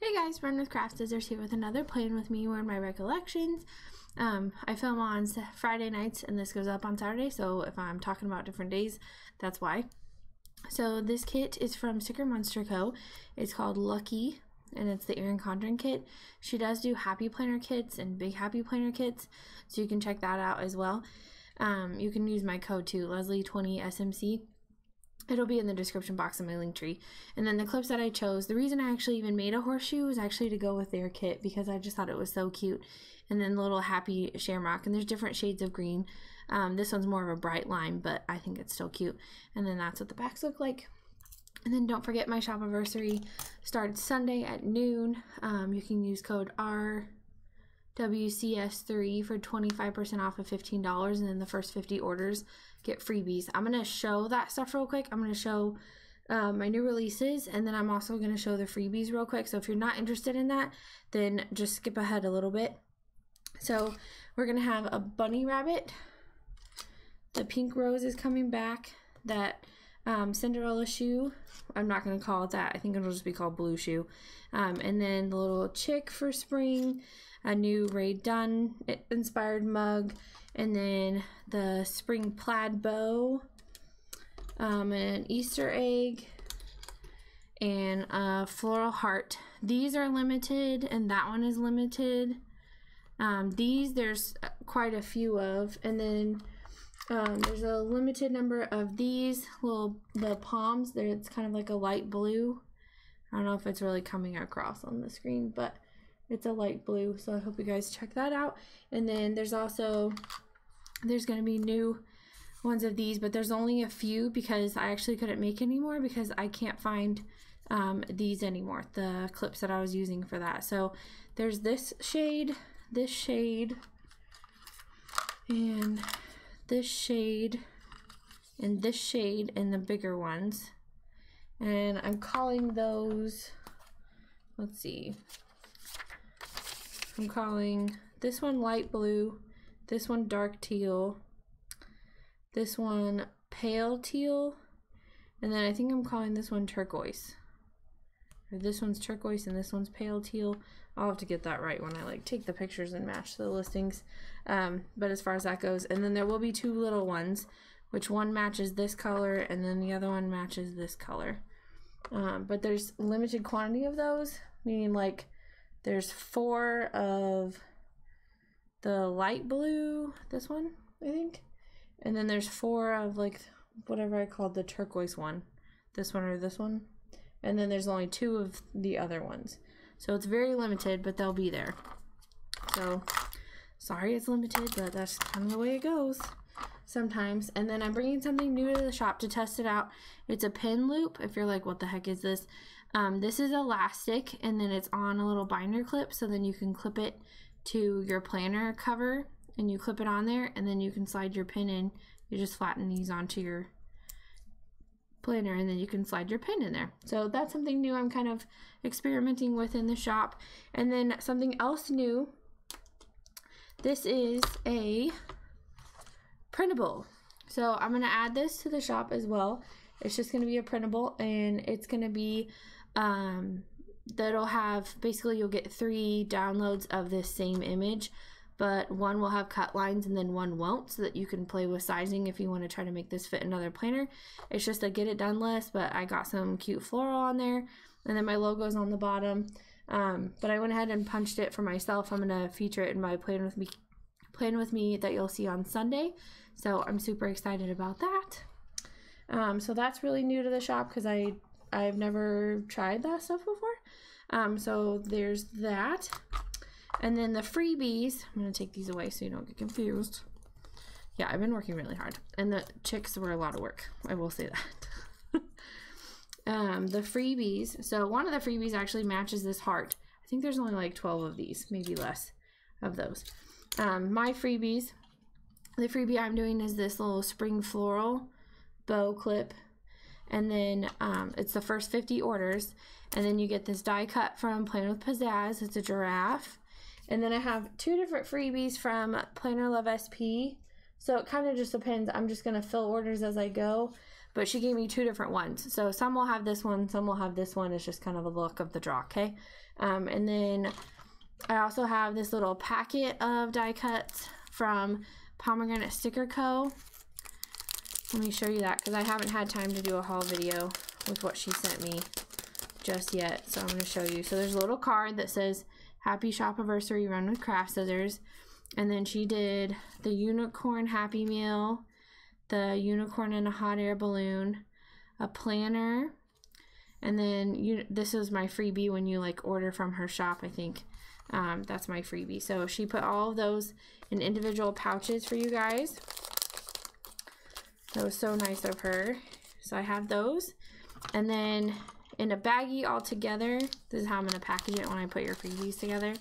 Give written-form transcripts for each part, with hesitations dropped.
Hey guys, RunwithCraftscissors here with another Plan With Me. We're in my Recollections. I film on Friday nights and this goes up on Saturday, so if I'm talking about different days, that's why. So this kit is from StickerMonsterCo. It's called Lucky, and it's the Erin Condren kit. She does do happy planner kits and big happy planner kits, so you can check that out as well. You can use my code too, Leslie20SMC. It'll be in the description box in my link tree. And then the clips that I chose, the reason I actually even made a horseshoe was actually to go with their kit because I just thought it was so cute. And then the little happy shamrock, and there's different shades of green. This one's more of a bright lime, but I think it's still cute. And then that's what the backs look like. And then don't forget my shop anniversary starts Sunday at noon. You can use code RWCS3 for 25% off of $15, and then the first 50 orders get freebies. I'm going to show that stuff real quick. I'm going to show my new releases, and then I'm also going to show the freebies real quick. So if you're not interested in that, then just skip ahead a little bit. So we're going to have a bunny rabbit. The pink rose is coming back. That Cinderella shoe, I'm not going to call it that. I think it'll just be called blue shoe. And then the little chick for spring, a new Ray Dunn inspired mug, and then the spring plaid bow, an Easter egg, and a floral heart. These are limited, and that one is limited. These there's quite a few of, and then there's a limited number of these the palms. It's kind of like a light blue. I don't know if it's really coming across on the screen, but it's a light blue, so I hope you guys check that out. And then there's going to be new ones of these, but there's only a few because I actually couldn't make any more because I can't find these anymore, the clips that I was using for that. So there's this shade, and this shade, and this shade, and the bigger ones. And I'm calling those, let's see, I'm calling this one light blue, this one dark teal, this one pale teal, and then I think I'm calling this one turquoise. Or this one's turquoise and this one's pale teal. I'll have to get that right when I like take the pictures and match the listings. But as far as that goes, and then there will be two little ones, which one matches this color and then the other one matches this color. But there's limited quantity of those, meaning like there's 4 of the light blue, this one, I think. And then there's 4 of like whatever I called the turquoise one, this one or this one. And then there's only 2 of the other ones. So it's very limited, but they'll be there. So sorry it's limited, but that's kind of the way it goes sometimes. And then I'm bringing something new to the shop to test it out. It's a pin loop. If you're like, what the heck is this? This is elastic, and then it's on a little binder clip, so then you can clip it to your planner cover, and you clip it on there, and then you can slide your pin in. You just flatten these onto your planner, and then you can slide your pin in there. So that's something new I'm kind of experimenting with in the shop. And then something else new, this is a printable. So I'm going to add this to the shop as well. It's just going to be a printable, and it's going to be that'll have, basically you'll get 3 downloads of this same image, but one will have cut lines and then one won't, so that you can play with sizing if you want to try to make this fit another planner. It's just a get it done list, but I got some cute floral on there, and then my logo's on the bottom. But I went ahead and punched it for myself. I'm going to feature it in my Plan With Me that you'll see on Sunday. So I'm super excited about that. So that's really new to the shop because I've never tried that stuff before. So there's that. And then the freebies, I'm going to take these away so you don't get confused. Yeah, I've been working really hard. And the chicks were a lot of work. I will say that. The freebies. So one of the freebies actually matches this heart. I think there's only like 12 of these, maybe less of those. My freebies, the freebie I'm doing is this little spring floral bow clip. And then it's the first 50 orders. And then you get this die cut from Plan with Pizzazz. It's a giraffe. And then I have 2 different freebies from Planner Love SP. So it kind of just depends. I'm just going to fill orders as I go. but she gave me 2 different ones. So some will have this one, some will have this one. It's just kind of a look of the draw, okay? And then I also have this little packet of die cuts from Pomegranate Sticker Co. Let me show you that because I haven't had time to do a haul video with what she sent me just yet. So I'm going to show you. So there's a little card that says, Happy Shopiversary, Run with Craft Scissors. And then she did the unicorn Happy Meal, the unicorn and a hot air balloon, a planner, and then this is my freebie when you like order from her shop, I think. That's my freebie. So she put all of those in individual pouches for you guys. That was so nice of her. So I have those. And then in a baggie all together, this is how I'm going to package it when I put your freebies together.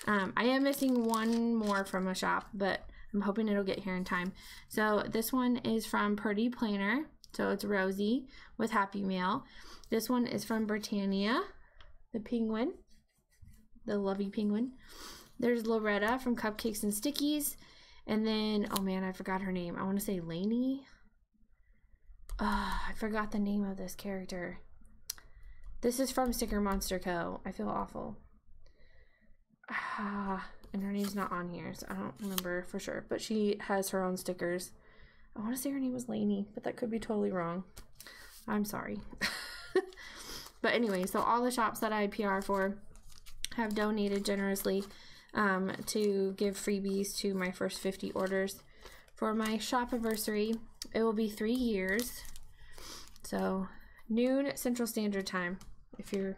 I am missing one more from a shop, but I'm hoping it'll get here in time. So this one is from Pretty Planner. So it's Rosie with Happy Meal. This one is from Britannia, the penguin, the lovey penguin. There's Loretta from Cupcakes and Stickies. And then, oh man, I forgot her name. I want to say Lainey. I forgot the name of this character. This is from StickerMonsterCo. I feel awful. And her name's not on here, so I don't remember for sure. But she has her own stickers. I want to say her name was Lainey, but that could be totally wrong. I'm sorry. But anyway, so all the shops that I PR for have donated generously to give freebies to my first 50 orders. For my shopiversary, it will be 3 years. So noon Central Standard Time, if you're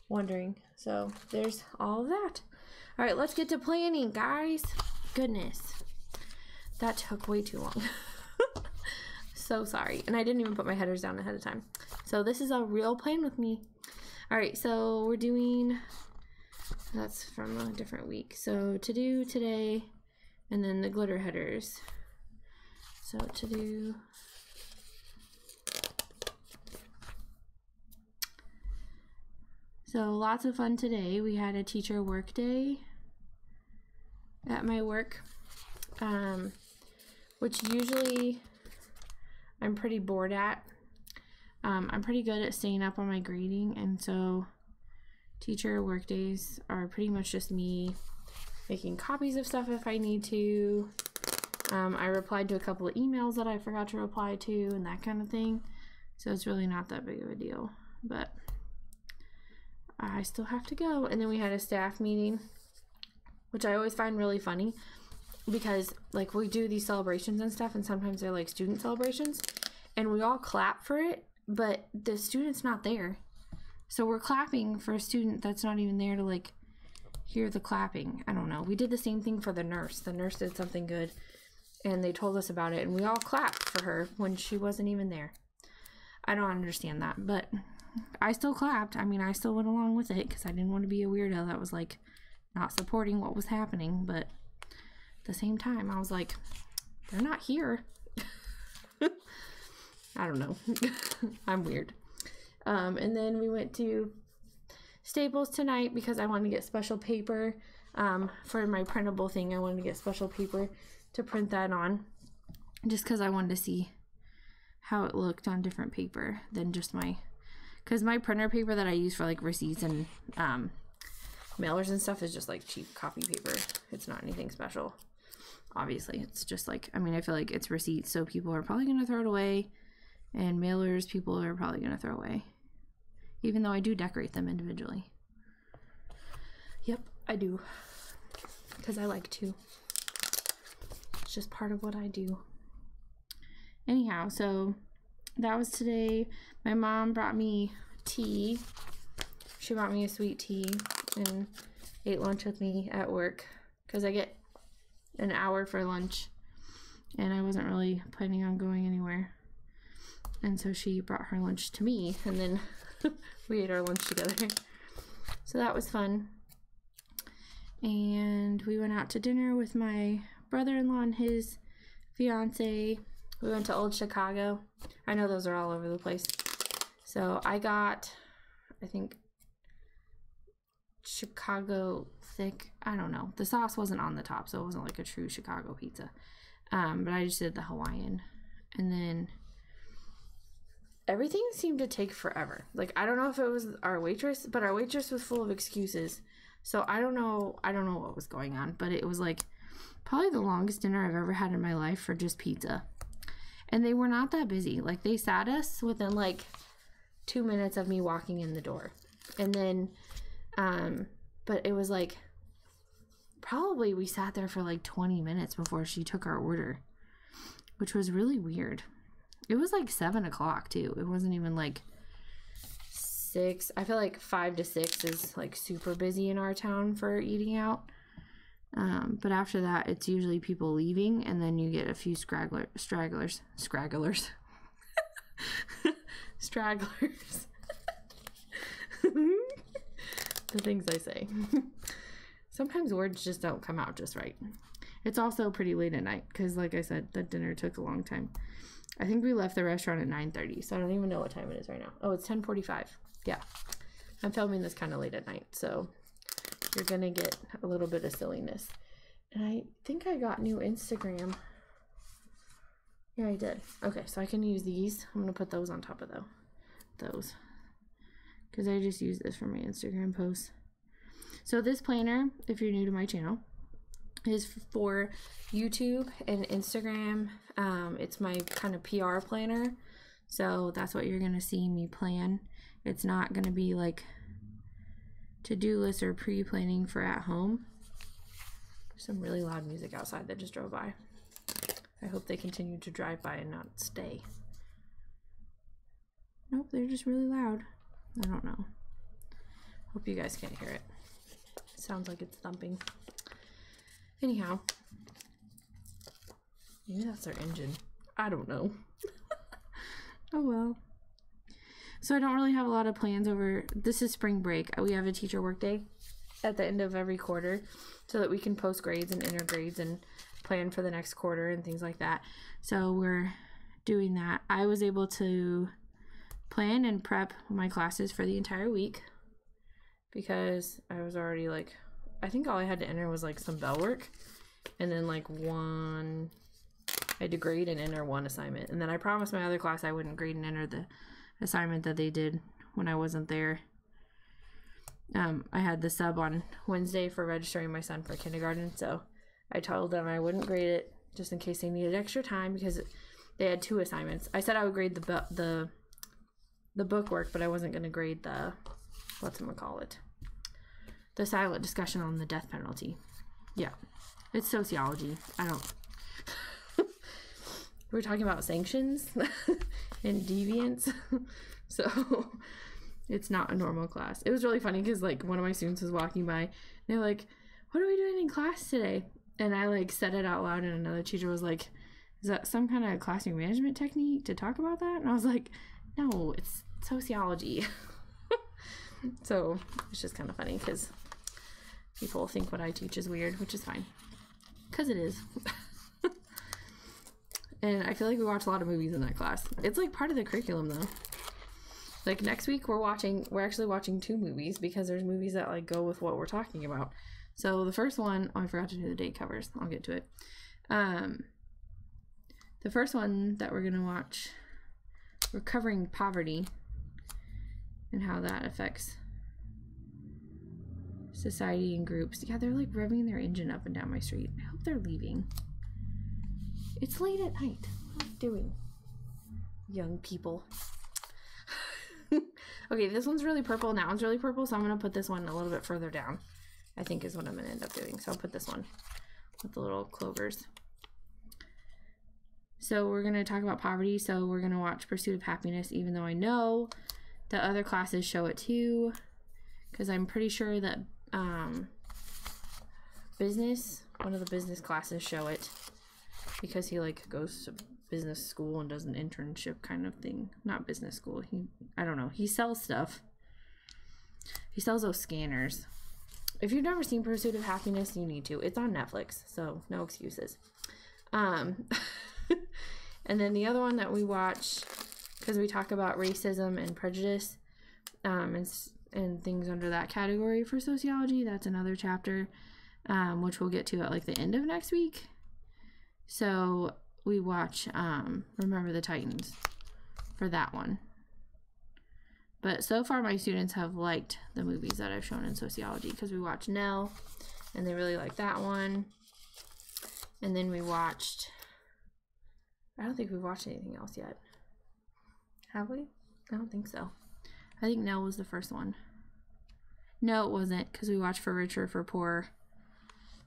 wondering. So there's all of that. All right, let's get to planning, guys. Goodness, that took way too long. So sorry. And I didn't even put my headers down ahead of time. So this is a real plan with me. All right, so we're doing, that's from a different week. So to do today, and then the glitter headers. So to do, so lots of fun today. We had a teacher work day at my work, which usually I'm pretty bored at. I'm pretty good at staying up on my grading, and so teacher work days are pretty much just me making copies of stuff if I need to. I replied to a couple of emails that I forgot to reply to and that kind of thing. So it's really not that big of a deal, but I still have to go. And then we had a staff meeting, which I always find really funny because like we do these celebrations and stuff, and sometimes they're like student celebrations and we all clap for it, but the student's not there. So we're clapping for a student that's not even there to like hear the clapping. I don't know. We did the same thing for the nurse. The nurse did something good and they told us about it and we all clapped for her when she wasn't even there. I don't understand that, but I still clapped. I mean, I still went along with it because I didn't want to be a weirdo that was like not supporting what was happening, but at the same time I was like, they're not here. I don't know. I'm weird. And then we went to Staples tonight because I wanted to get special paper for my printable thing. I wanted to get special paper to print that on just because I wanted to see how it looked on different paper than just my, because my printer paper that I use for like receipts and mailers and stuff is just like cheap copy paper. It's not anything special. Obviously, it's just like, I mean, I feel like it's receipts, so people are probably going to throw it away, and mailers people are probably going to throw away, even though I do decorate them individually. Yep, I do, because I like to. It's just part of what I do. Anyhow, so that was today. My mom brought me tea. She brought me a sweet tea and ate lunch with me at work because I get an hour for lunch and I wasn't really planning on going anywhere. And so she brought her lunch to me and then we ate our lunch together. So that was fun. And we went out to dinner with my brother-in-law and his fiance. We went to Old Chicago. I know those are all over the place. So I got, I think, Chicago thick. I don't know. The sauce wasn't on the top, so it wasn't like a true Chicago pizza. But I just did the Hawaiian. And then everything seemed to take forever. Like, I don't know if it was our waitress, but our waitress was full of excuses. So I don't know what was going on, but it was like probably the longest dinner I've ever had in my life for just pizza. And they were not that busy. Like, they sat us within like 2 minutes of me walking in the door. And then, but it was like, probably we sat there for like 20 minutes before she took our order, which was really weird. It was like 7 o'clock too. It wasn't even like 6. I feel like 5 to 6 is like super busy in our town for eating out. But after that, it's usually people leaving, and then you get a few stragglers. The things I say. Sometimes words just don't come out just right. It's also pretty late at night because, like I said, the dinner took a long time. I think we left the restaurant at 9:30, so I don't even know what time it is right now. Oh, it's 10:45. Yeah. I'm filming this kind of late at night, so you're going to get a little bit of silliness. And I think I got new Instagram. Yeah, I did. Okay, so I can use these. I'm going to put those on top of those. Because I just use this for my Instagram posts. So this planner, if you're new to my channel, is for YouTube and Instagram. It's my kind of PR planner. So that's what you're going to see me plan. It's not going to be like to-do lists or pre-planning for at home. There's some really loud music outside that just drove by. I hope they continue to drive by and not stay. Nope, they're just really loud. I don't know. Hope you guys can't hear it. It sounds like it's thumping. Anyhow. Maybe that's their engine. I don't know. Oh well. So I don't really have a lot of plans over, this is spring break. We have a teacher work day at the end of every quarter so that we can post grades and enter grades and plan for the next quarter and things like that. So we're doing that. I was able to plan and prep my classes for the entire week because I was already like, I think all I had to enter was like some bell work and then like I had to grade and enter one assignment. And then I promised my other class I wouldn't grade and enter the assignment that they did when I wasn't there. I had the sub on Wednesday for registering my son for kindergarten, so I told them I wouldn't grade it just in case they needed extra time because they had 2 assignments. I said I would grade the book work, but I wasn't going to grade the the silent discussion on the death penalty. Yeah, it's sociology. We're talking about sanctions and deviance, so it's not a normal class. It was really funny because like one of my students was walking by and they're like, what are we doing in class today? And I like said it out loud and another teacher was like, is that some kind of classroom management technique to talk about that? And I was like, no, it's sociology. So it's just kind of funny because people think what I teach is weird, which is fine because it is. And I feel like we watch a lot of movies in that class. It's like part of the curriculum though. Like next week we're actually watching 2 movies because there's movies that like go with what we're talking about. So the first one, oh, I forgot to do the date covers. I'll get to it. The first one that we're going to watch, we're covering poverty and how that affects society and groups. Yeah, they're like revving their engine up and down my street. I hope they're leaving. It's late at night. What are you doing? Young people. Okay, this one's really purple. That one's really purple, so I'm going to put this one a little bit further down, I think is what I'm going to end up doing. So I'll put this one with the little clovers. So we're going to talk about poverty. So we're going to watch Pursuit of Happiness, even though I know the other classes show it too, because I'm pretty sure that one of the business classes show it, because he like goes to business school and does an internship kind of thing. Not business school. I don't know. He sells stuff. He sells those scanners. If you've never seen Pursuit of Happiness, you need to. It's on Netflix, so no excuses. And then the other one that we watch, because we talk about racism and prejudice, and things under that category for sociology, that's another chapter, which we'll get to at like the end of next week. So we watch Remember the Titans for that one. But so far my students have liked the movies that I've shown in sociology, because we watched Nell and they really liked that one. And then we watched, I don't think we've watched anything else yet. Have we? I don't think so. I think Nell was the first one. No, it wasn't, because we watched For Richer, For Poor.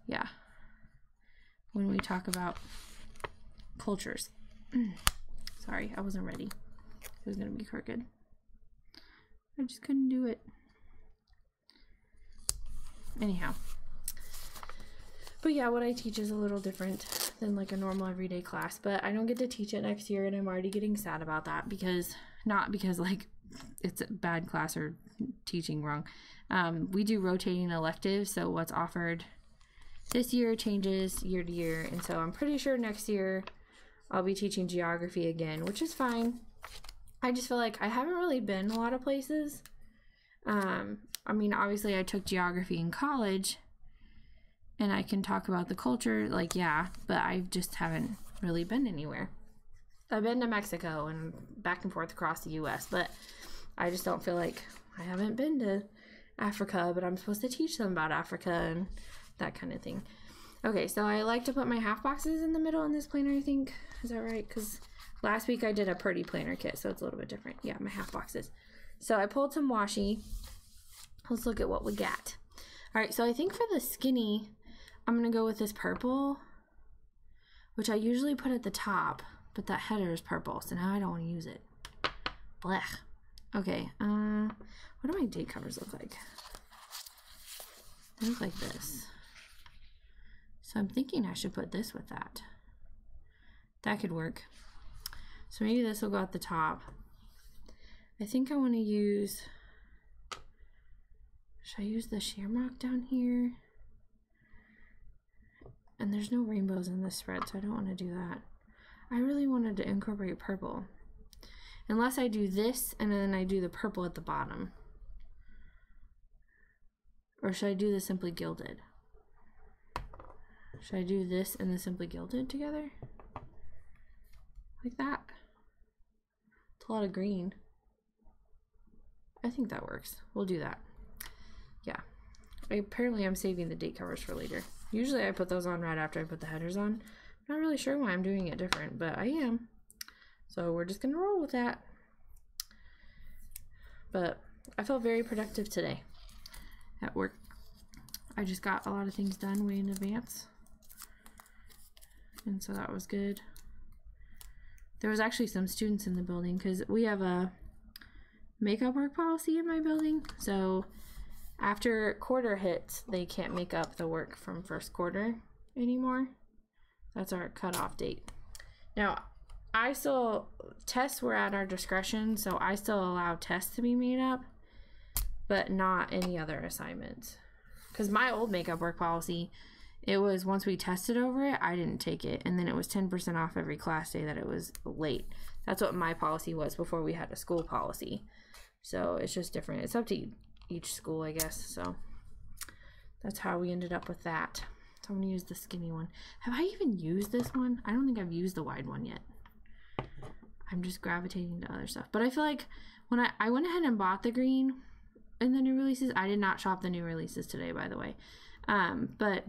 Yeah. When we talk about cultures. Sorry, I wasn't ready. It was going to be crooked. I just couldn't do it. Anyhow. But yeah, what I teach is a little different than like a normal everyday class. But I don't get to teach it next year, and I'm already getting sad about that, because, not because like it's a bad class or teaching wrong. We do rotating electives, so what's offered this year changes year to year, and so I'm pretty sure next year I'll be teaching geography again, which is fine. I just feel like I haven't really been a lot of places. I mean, obviously I took geography in college, and I can talk about the culture, like, yeah, but I just haven't really been anywhere. I've been to Mexico and back and forth across the U.S., but I just don't feel like I haven't been to Africa, but I'm supposed to teach them about Africa and that kind of thing. Okay, so I like to put my half boxes in the middle in this planner, I think. Is that right? Because last week I did a pretty planner kit, so it's a little bit different. Yeah, my half boxes. So I pulled some washi. Let's look at what we got. All right, so I think for the skinny, I'm going to go with this purple, which I usually put at the top, but that header is purple, so now I don't want to use it. Blech. Okay, what do my date covers look like? They look like this. So I'm thinking I should put this with that. That could work. So maybe this will go at the top. I think I want to use, should I use the shamrock down here? And there's no rainbows in this spread, so I don't want to do that. I really wanted to incorporate purple. Unless I do this and then I do the purple at the bottom. Or should I do the Simply Gilded? Should I do this and the Simply Gilded together? Like that? It's a lot of green. I think that works. We'll do that. Yeah. Apparently I'm saving the date covers for later. Usually I put those on right after I put the headers on. I'm not really sure why I'm doing it different, but I am. So we're just gonna roll with that. But I felt very productive today at work. I just got a lot of things done way in advance. And so that was good. There was actually some students in the building because we have a makeup work policy in my building. So after quarter hits, they can't make up the work from first quarter anymore. That's our cutoff date. Now, tests were at our discretion, so I still allow tests to be made up, but not any other assignments. Because my old makeup work policy, it was once we tested over it, I didn't take it, and then it was 10% off every class day that it was late. That's what my policy was before we had a school policy. So it's just different. It's up to each school, I guess. So that's how we ended up with that. So I'm gonna use the skinny one. Have I even used this one? I don't think I've used the wide one yet. I'm just gravitating to other stuff. But I feel like when I went ahead and bought the green in the new releases. I did not shop the new releases today, by the way. But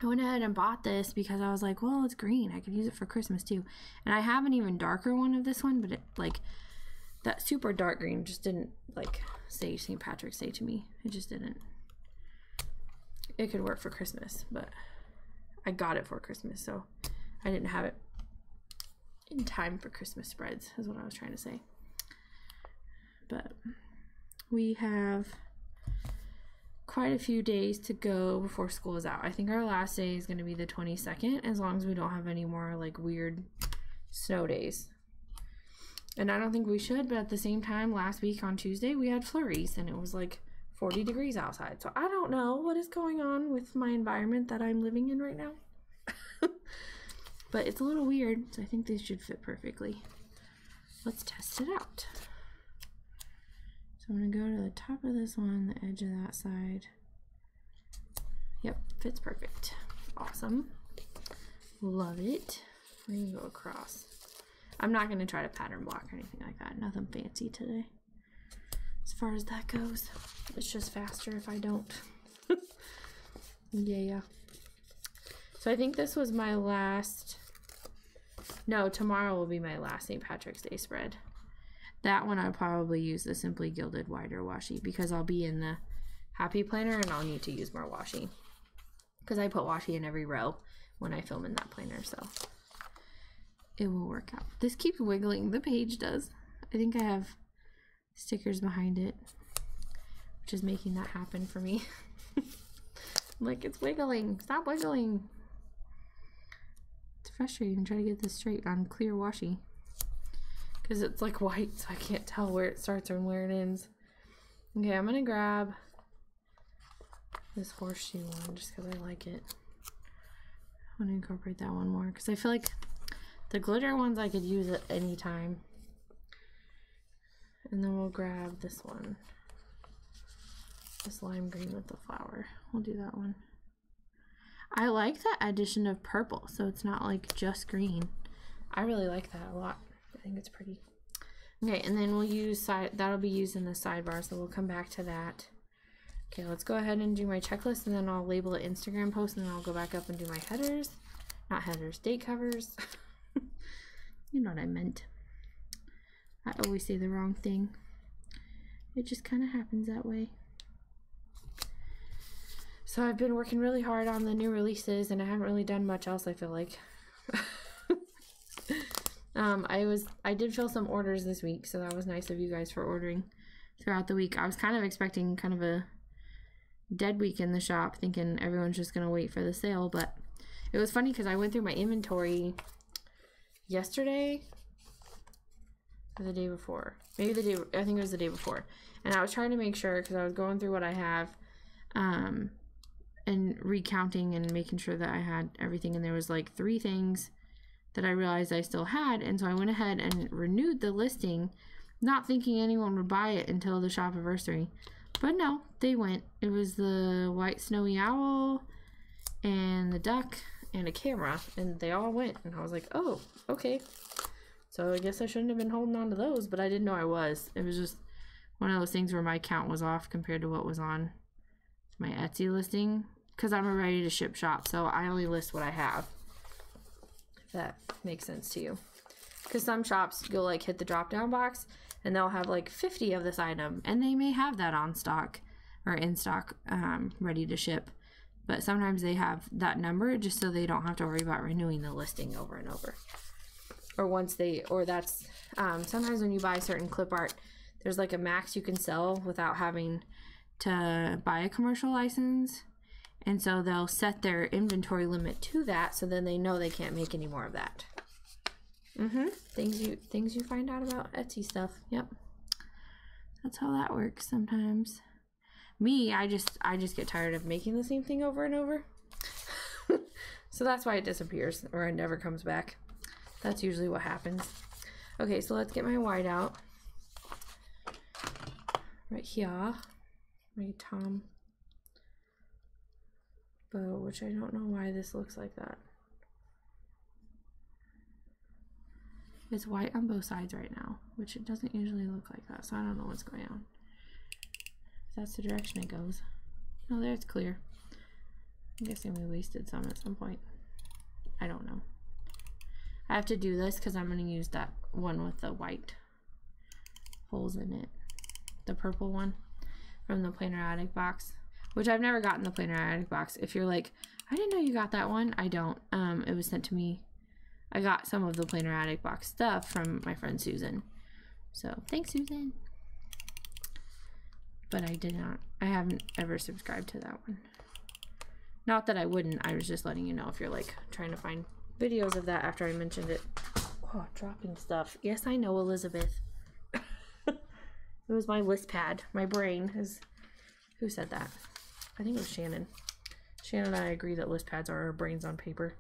I went ahead and bought this because I was like, well, it's green. I could use it for Christmas too. And I have an even darker one of this one, but it, like, that super dark green just didn't, like, say St. Patrick's Day to me. It just didn't. It could work for Christmas, but I got it for Christmas, so I didn't have it in time for Christmas spreads, is what I was trying to say. But we have quite a few days to go before school is out. I think our last day is going to be the 22nd, as long as we don't have any more, like, weird snow days. And I don't think we should, but at the same time, last week on Tuesday, we had flurries, and it was, like, 40 degrees outside. So I don't know what is going on with my environment that I'm living in right now. But it's a little weird, so I think these should fit perfectly. Let's test it out. So I'm going to go to the top of this one, the edge of that side. Yep, fits perfect. Awesome. Love it. We're going to go across. I'm not going to try to pattern block or anything like that. Nothing fancy today. as far as that goes. It's just faster if I don't. Yeah. So I think this was my last, no, tomorrow will be my last St. Patrick's Day spread. That one I'll probably use the Simply Gilded wider washi because I'll be in the Happy Planner and I'll need to use more washi. Because I put washi in every row when I film in that planner, so it will work out. This keeps wiggling, the page does. I think I have stickers behind it, which is making that happen for me. Like, it's wiggling, stop wiggling. It's frustrating to try to get this straight on clear washi. Because it's like white, so I can't tell where it starts and where it ends. Okay, I'm gonna grab this horseshoe one just because I like it. I want to incorporate that one more because I feel like the glitter ones I could use at any time. And then we'll grab this one. This lime green with the flower. We'll do that one. I like the addition of purple, so it's not like just green. I really like that a lot. I think it's pretty. Okay, and then we'll use that'll be used in the sidebar, so we'll come back to that. Okay, let's go ahead and do my checklist, and then I'll label an Instagram post, and then I'll go back up and do my headers. Not headers, date covers. You know what I meant. I always say the wrong thing. It just kind of happens that way. So I've been working really hard on the new releases, and I haven't really done much else, I feel like. I did fill some orders this week, so that was nice of you guys for ordering throughout the week. I was kind of expecting kind of a dead week in the shop, thinking everyone's just gonna wait for the sale, but it was funny because I went through my inventory yesterday or the day before. Maybe the day, I think it was the day before. And I was trying to make sure because I was going through what I have and recounting and making sure that I had everything, and there was like 3 things that I realized I still had, and so I went ahead and renewed the listing, not thinking anyone would buy it until the shop-iversary. But no, they went. It was the white snowy owl and the duck and a camera, and they all went, and I was like, oh, okay. So I guess I shouldn't have been holding on to those, but I didn't know I was. It was just one of those things where my count was off compared to what was on my Etsy listing, because I'm a ready to ship shop, so I only list what I have. If that makes sense to you. Because some shops, you'll like hit the drop down box and they'll have like 50 of this item, and they may have that on stock or in stock, ready to ship, but sometimes they have that number just so they don't have to worry about renewing the listing over and over. Or once they, or that's sometimes when you buy certain clip art, there's like a max you can sell without having to buy a commercial license, and so they'll set their inventory limit to that, so then they know they can't make any more of that. Things you find out about Etsy stuff. Yep. That's how that works sometimes. Me, I just get tired of making the same thing over and over. So that's why it disappears or it never comes back. That's usually what happens. Okay, so let's get my white out. Right here. My Tom bow, which I don't know why this looks like that. It's white on both sides right now, which it doesn't usually look like that, so I don't know what's going on. If that's the direction it goes. Oh, there it's clear. I'm guessing we wasted some at some point. I don't know. I have to do this because I'm going to use that one with the white holes in it. The purple one from the Planner Addict box, which I've never gotten the Planner Addict box. If you're like, I didn't know you got that one, I don't. It was sent to me. I got some of the Planner Addict box stuff from my friend Susan. So thanks, Susan. But I haven't ever subscribed to that one. Not that I wouldn't, I was just letting you know if you're like trying to find videos of that after I mentioned it. Oh, dropping stuff. Yes, I know, Elizabeth. It was my list pad. My brain is... Who said that? I think it was Shannon. Shannon and I agree that list pads are our brains on paper.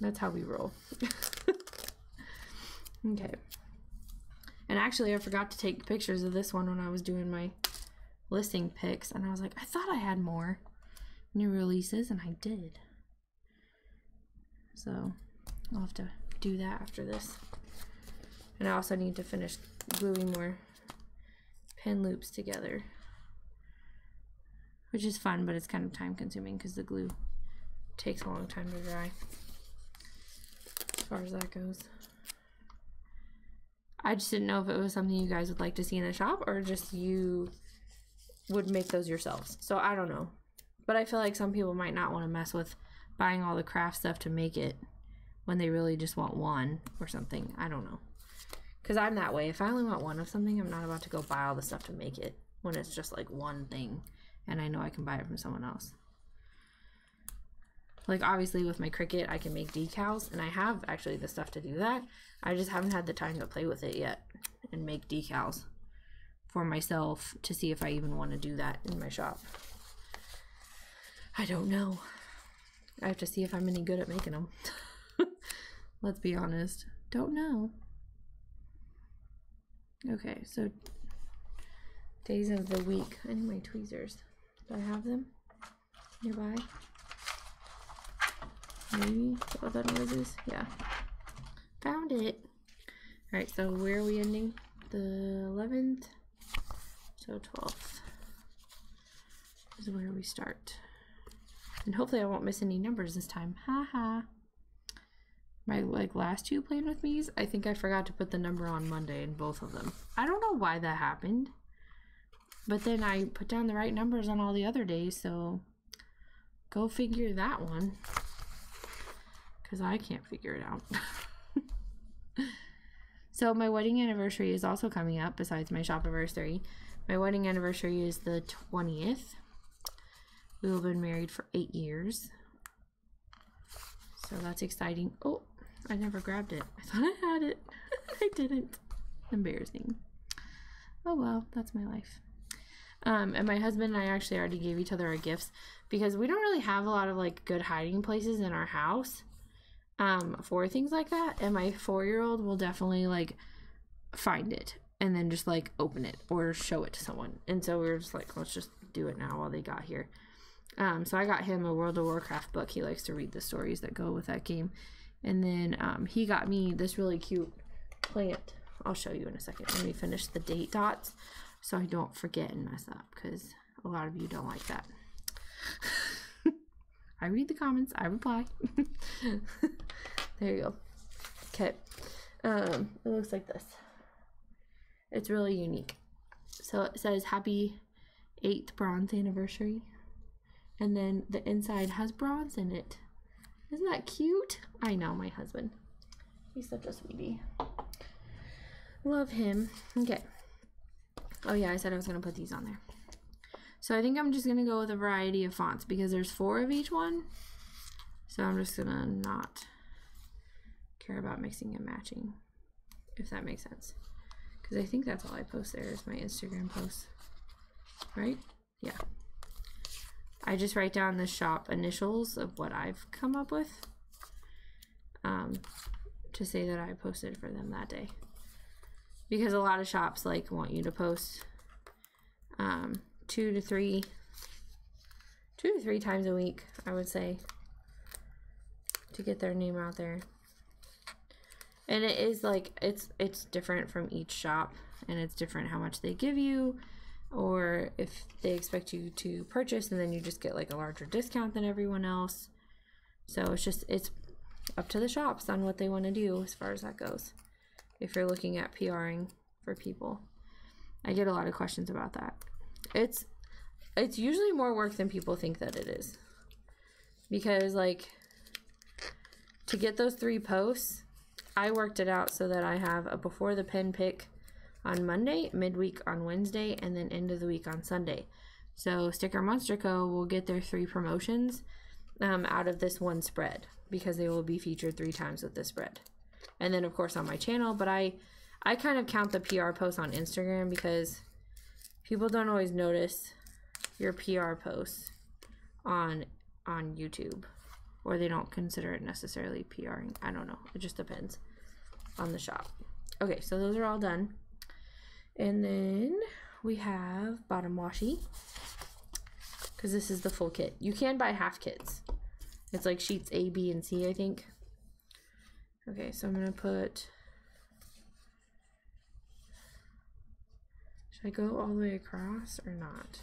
That's how we roll. Okay. And actually, I forgot to take pictures of this one when I was doing my listing pics, and I was like, I thought I had more new releases, and I did. So I'll have to do that after this. And I also need to finish gluing more pin loops together, which is fun, but it's kind of time consuming because the glue takes a long time to dry as far as that goes. I just didn't know if it was something you guys would like to see in the shop or just you would make those yourselves. So I don't know, but I feel like some people might not want to mess with buying all the craft stuff to make it when they really just want one or something. I don't know. Because I'm that way. If I only want one of something, I'm not about to go buy all the stuff to make it when it's just like one thing and I know I can buy it from someone else. Like obviously with my Cricut, I can make decals and I have actually the stuff to do that. I just haven't had the time to play with it yet and make decals for myself to see if I even want to do that in my shop. I don't know. I have to see if I'm any good at making them. Let's be honest. Don't know. Okay, so days of the week. I need my tweezers. Do I have them nearby? Maybe. Is that what that noise is? Yeah. Found it. Alright, so where are we ending? The 11th. So 12th is where we start. And hopefully I won't miss any numbers this time. Haha. My last two Plan With Me's, I think I forgot to put the number on Monday in both of them. I don't know why that happened. But then I put down the right numbers on all the other days, so go figure that one. Because I can't figure it out. So my wedding anniversary is also coming up besides my shop anniversary. My wedding anniversary is the 20th. We will have been married for 8 years. So that's exciting. Oh, I never grabbed it. I thought I had it. I didn't. Embarrassing. Oh well, that's my life. And my husband and I actually already gave each other our gifts because we don't really have a lot of like good hiding places in our house for things like that. And my 4-year-old will definitely like find it and then just like open it or show it to someone. And so we were just like, let's just do it now while they got here. So I got him a World of Warcraft book. He likes to read the stories that go with that game. And then he got me this really cute plant. I'll show you in a second when we finish the date dots so I don't forget and mess up because a lot of you don't like that. I read the comments. I reply. There you go. Okay. It looks like this. It's really unique. So it says happy 8th bronze anniversary. And then the inside has bronze in it. Isn't that cute? I know, my husband. He's such a sweetie. Love him. Okay. Oh yeah, I said I was going to put these on there. So I think I'm just going to go with a variety of fonts because there's 4 of each one. So I'm just going to not care about mixing and matching, if that makes sense. Because I think that's all I post there is my Instagram posts. Right? Yeah. I just write down the shop initials of what I've come up with to say that I posted for them that day. Because a lot of shops like want you to post 2 to 3 times a week, I would say, to get their name out there. And it is like it's different from each shop, and it's different how much they give you, or if they expect you to purchase and then you just get like a larger discount than everyone else. So it's up to the shops on what they want to do as far as that goes. If you're looking at PRing for people, I get a lot of questions about that. It's usually more work than people think that it is, because like to get those 3 posts, I worked it out so that I have a before the pen pick on Monday, midweek on Wednesday, and then end of the week on Sunday. So StickerMonsterCo will get their 3 promotions out of this one spread because they will be featured 3 times with this spread. And then of course on my channel, but I kind of count the PR posts on Instagram because people don't always notice your PR posts on YouTube, or they don't consider it necessarily PRing. I don't know. It just depends on the shop. Okay, so those are all done. And then we have bottom washi, because this is the full kit. You can buy half kits. It's like sheets A, B, and C, I think. Okay, so I'm going to put Should I go all the way across or not?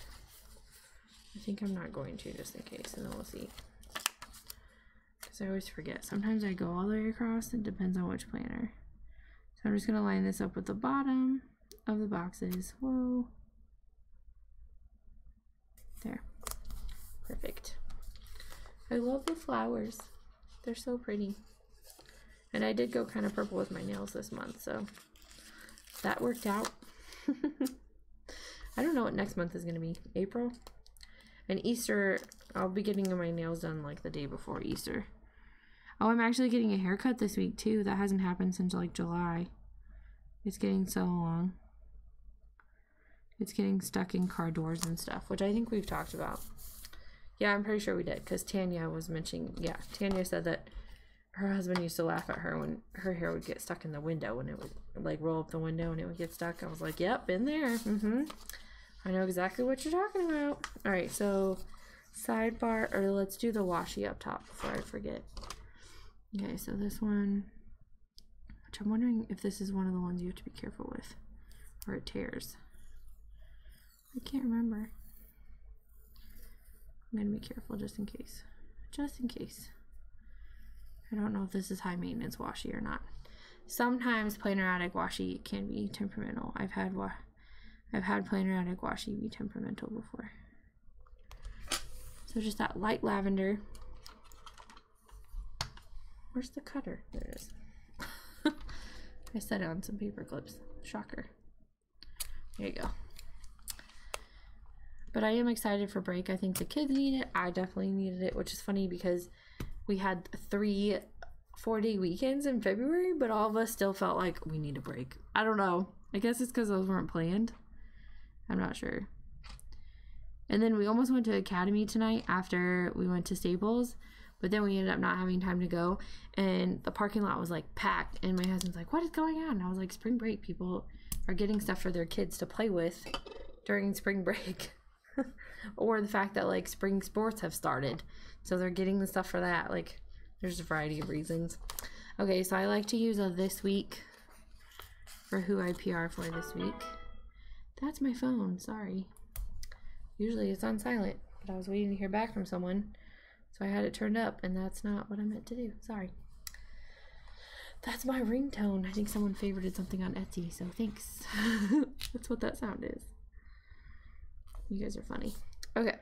I think I'm not going to, just in case, and then we'll see. Because I always forget. Sometimes I go all the way across. It depends on which planner. So I'm just going to line this up with the bottom of the boxes. Whoa. There. Perfect. I love the flowers. They're so pretty. And I did go kind of purple with my nails this month, so that worked out. I don't know what next month is going to be. April? And Easter, I'll be getting my nails done like the day before Easter. Oh, I'm actually getting a haircut this week too. That hasn't happened since like July. It's getting so long. It's getting stuck in car doors and stuff, which I think we've talked about. Yeah, I'm pretty sure we did, because Tanya was mentioning, yeah, Tanya said that her husband used to laugh at her when her hair would get stuck in the window, when it would like roll up the window and it would get stuck. I was like, yep, been there. I know exactly what you're talking about. All right, so sidebar, or let's do the washi up top before I forget. Okay, so this one, which I'm wondering if this is one of the ones you have to be careful with, or it tears. I can't remember. I'm gonna be careful just in case. Just in case. I don't know if this is high maintenance washi or not. Sometimes planer attic washi can be temperamental. I've had planer attic washi be temperamental before. So just that light lavender. Where's the cutter? There it is. I set it on some paper clips. Shocker. There you go. But I am excited for break. I think the kids need it. I definitely needed it, which is funny because we had 3 4-day weekends in February, but all of us still felt like we need a break. I don't know. I guess it's because those weren't planned. I'm not sure. And then we almost went to Academy tonight after we went to Staples, but then we ended up not having time to go, and the parking lot was like packed, and my husband's like, what is going on? And I was like, spring break. People are getting stuff for their kids to play with during spring break. Or the fact that like spring sports have started, so they're getting the stuff for that. Like, there's a variety of reasons. Okay, so I like to use a this week for who I PR for this week. That's my phone, sorry. Usually it's on silent, but I was waiting to hear back from someone, so I had it turned up, and that's not what I meant to do. Sorry. That's my ringtone. I think someone favorited something on Etsy, so thanks. That's what that sound is. You guys are funny. Okay,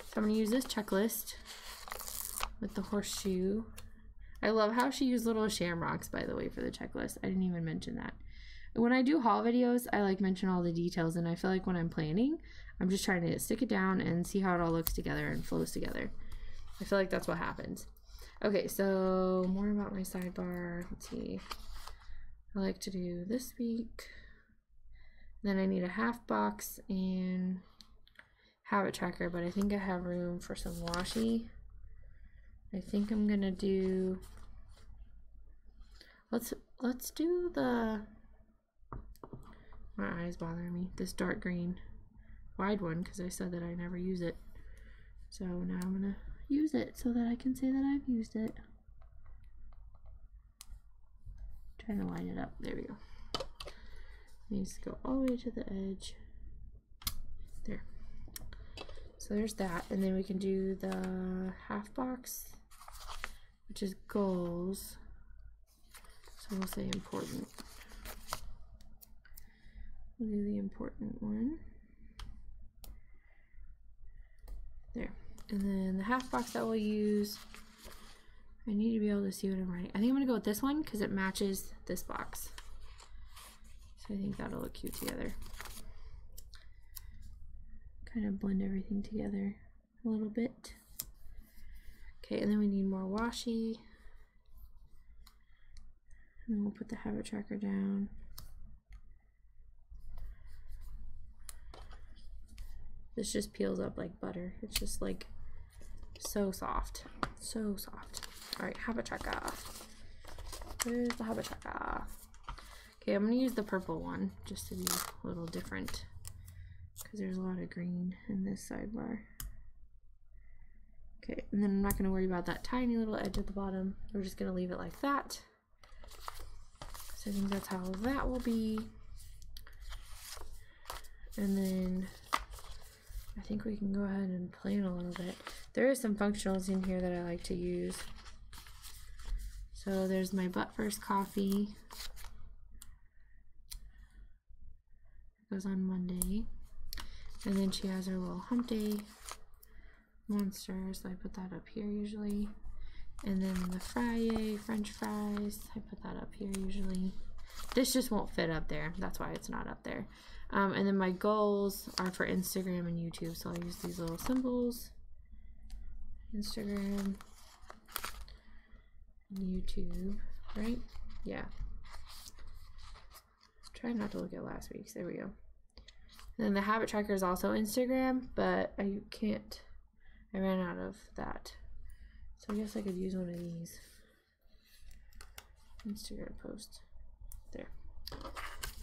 so I'm gonna use this checklist with the horseshoe. I love how she used little shamrocks, by the way, for the checklist. I didn't even mention that. When I do haul videos, I like mention all the details, and I feel like when I'm planning, I'm just trying to stick it down and see how it all looks together and flows together. I feel like that's what happens. Okay, so more about my sidebar. Let's see. I like to do this week. Then I need a half box and habit tracker, but I think I have room for some washi. I think I'm gonna do, let's do the, my eyes bothering me, this dark green wide one, because I said that I never use it. So now I'm gonna use it so that I can say that I've used it. Trying to line it up. There we go. Needs to go all the way to the edge. There. So there's that, and then we can do the half box, which is goals. So we'll say important. We'll do the important one. There. And then the half box that we'll use, I need to be able to see what I'm writing. I think I'm gonna go with this one because it matches this box. So I think that'll look cute together. Kind of blend everything together a little bit. Okay, and then we need more washi. And then we'll put the habit tracker down. This just peels up like butter. It's just like so soft. So soft. Alright, habit tracker. Where's the habit tracker? Okay, I'm gonna use the purple one just to be a little different because there's a lot of green in this sidebar. Okay, and then I'm not gonna worry about that tiny little edge at the bottom. We're just gonna leave it like that. So I think that's how that will be. And then I think we can go ahead and plan a little bit. There is some functionals in here that I like to use. So there's my But First coffee. It goes on Monday. And then she has her little hump day monster, so I put that up here usually. And then the Friday French fries, I put that up here usually. This just won't fit up there, that's why it's not up there. And then my goals are for Instagram and YouTube, so I'll use these little symbols. Instagram, YouTube, right? Yeah. Try not to look at last week's, there we go. And then the habit tracker is also Instagram, but I ran out of that. So I guess I could use one of these. Instagram post. There.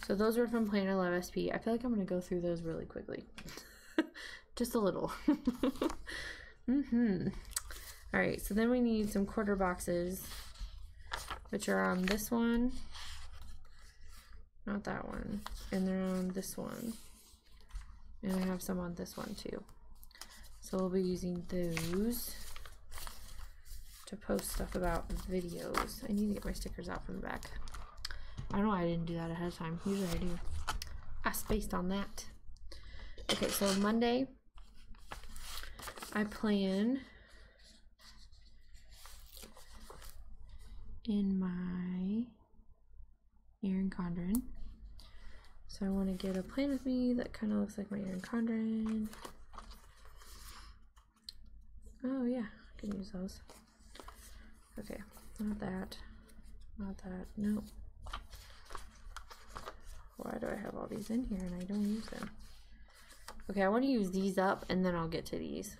So those were from Planner Love SP. I feel like I'm going to go through those really quickly. Just a little. Alright, so then we need some quarter boxes, which are on this one. Not that one. And they're on this one. And I have some on this one too. So we'll be using those to post stuff about videos. I need to get my stickers out from the back. I don't know why I didn't do that ahead of time. Usually I do. I spaced on that. Okay, so Monday, I plan in my Erin Condren. So I want to get a plan with me that kind of looks like my Erin Condren. Oh yeah, I can use those. Okay, not that. Not that. Nope. Why do I have all these in here and I don't use them? Okay, I want to use these up and then I'll get to these.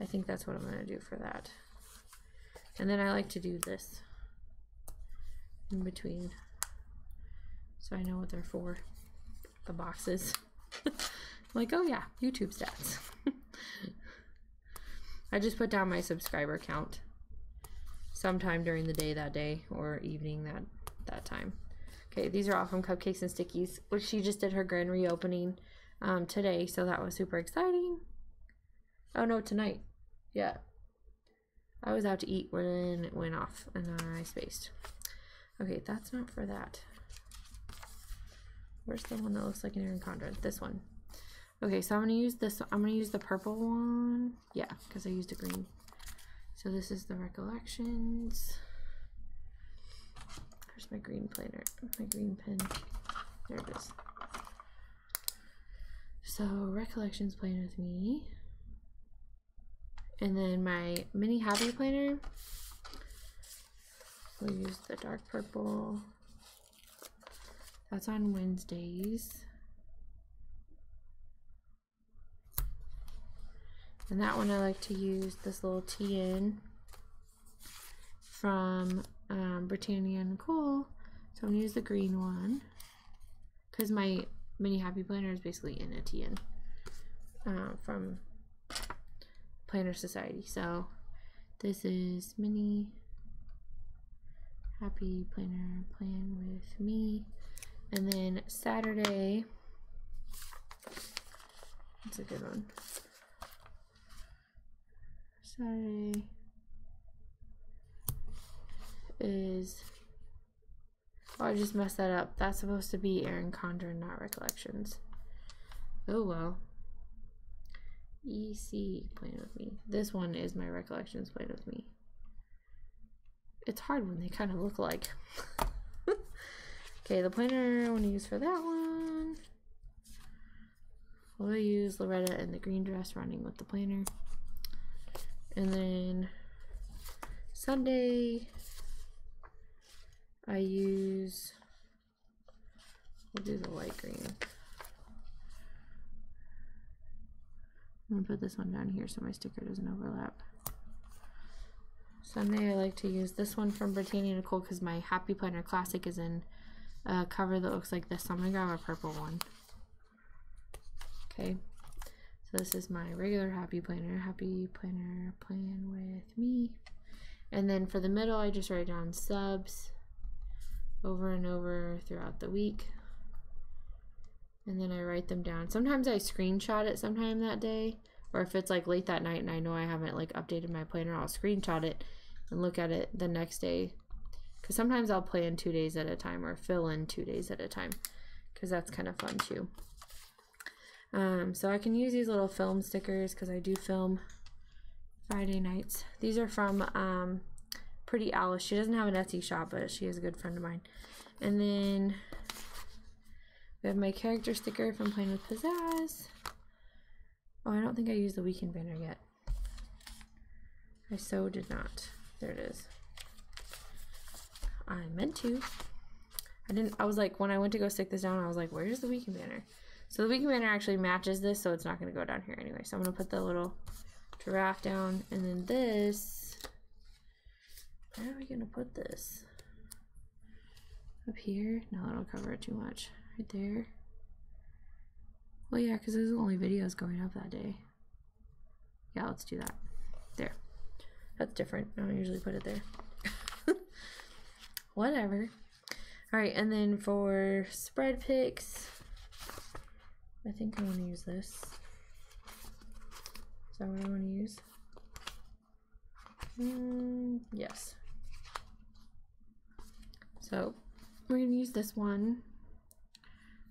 I think that's what I'm going to do for that. And then I like to do this in between, so I know what they're for, the boxes. Like, oh yeah, YouTube stats. I just put down my subscriber count sometime during the day that day, or evening that time. Okay, these are all from Cupcakes and Stickies, which she just did her grand reopening today, so that was super exciting. Oh no, tonight. Yeah. I was out to eat when it went off and I spaced. Okay, that's not for that. Where's the one that looks like an Erin Condren? This one. Okay, so I'm gonna use this. I'm gonna use the purple one. Yeah, because I used a green. So this is the Recollections. Where's my green planner? My green pen. There it is. So Recollections Plan with me. And then my mini happy planner, we'll use the dark purple. That's on Wednesdays. And that one I like to use this little TN from Britannia and Nicole. So I'm gonna use the green one because my mini happy planner is basically in a TN from Planner Society. So this is mini happy planner plan with me. And then Saturday, that's a good one. Saturday is, oh, I just messed that up. That's supposed to be Erin Condren, not Recollections. Oh well. EC Plan with me. This one is my Recollections Plan with me. It's hard when they kind of look alike. Okay, the planner I want to use for that one. We'll use Loretta in the green dress running with the planner. And then Sunday I use, we'll do the light green. I'm gonna put this one down here so my sticker doesn't overlap. Sunday I like to use this one from Britannia Nicole because my Happy Planner Classic is in a cover that looks like this. So I'm gonna grab a purple one. Okay, so this is my regular Happy Planner Plan with me. And then for the middle I just write down subs over and over throughout the week. and then I write them down. Sometimes I screenshot it sometime that day, or if it's like late that night and I know I haven't like updated my planner, I'll screenshot it and look at it the next day. Because sometimes I'll plan 2 days at a time or fill in 2 days at a time, because that's kind of fun too. So I can use these little film stickers because I do film Friday nights. These are from Pretty Alice. She doesn't have an Etsy shop, but she is a good friend of mine. And then we have my character sticker from Playing with Pizzazz. Oh, I don't think I used the weekend banner yet. I so did not. There it is. I meant to. I didn't. I was like, when I went to go stick this down, I was like, where's the weekend banner? So the weekend banner actually matches this, so it's not going to go down here anyway. So I'm going to put the little giraffe down, and then this. Where are we going to put this? Up here? No, that'll cover it too much. Right there. Well, yeah, because there's only videos going up that day. Yeah, let's do that. There. That's different. I don't usually put it there. Whatever. Alright, and then for spread pics, I think I want to use this. Is that what I want to use? Yes. So, we're going to use this one.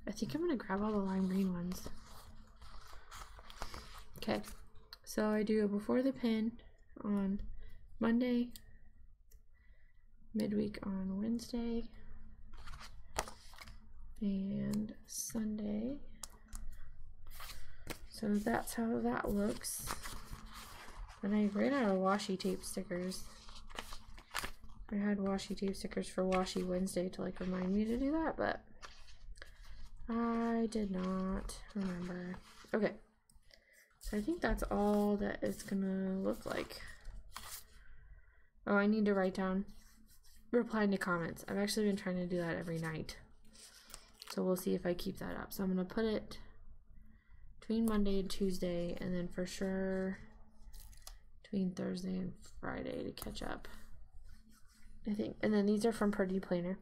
I think I'm going to grab all the lime green ones. Okay. So I do a before the pin on Monday, midweek on Wednesday, and Sunday. So that's how that looks. And I ran out of washi tape stickers. I had washi tape stickers for Washi Wednesday to like remind me to do that, but I did not remember. Okay. So I think that's all that it's gonna look like. Oh, I need to write down replying to comments. I've actually been trying to do that every night. So we'll see if I keep that up. So I'm gonna put it between Monday and Tuesday, and then for sure between Thursday and Friday to catch up, I think. And then these are from Pretty Planner.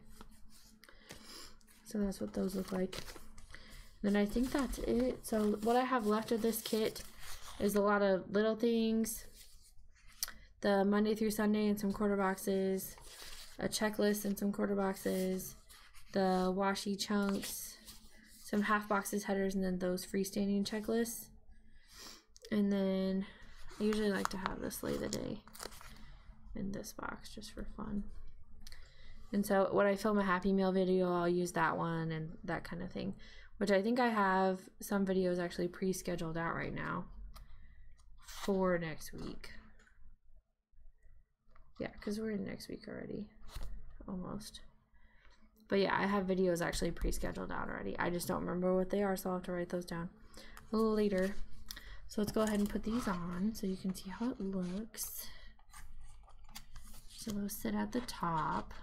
So that's what those look like. Then I think that's it. So what I have left of this kit is a lot of little things. The Monday through Sunday and some quarter boxes, a checklist and some quarter boxes, the washi chunks, some half boxes, headers, and then those freestanding checklists. And then I usually like to have the Slay the Day in this box just for fun. And so when I film a Happy Meal video, I'll use that one and that kind of thing, which I think I have some videos actually pre-scheduled out right now for next week. Yeah, because we're in next week already, almost. But yeah, I have videos actually pre-scheduled out already. I just don't remember what they are, so I'll have to write those down a little later. So let's go ahead and put these on so you can see how it looks. So those sit at the top.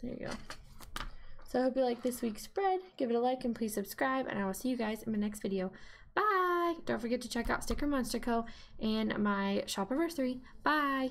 There you go. So I hope you like this week's spread. Give it a like and please subscribe, and I will see you guys in my next video. Bye! Don't forget to check out StickerMonsterCo and my Shopiversary. Bye!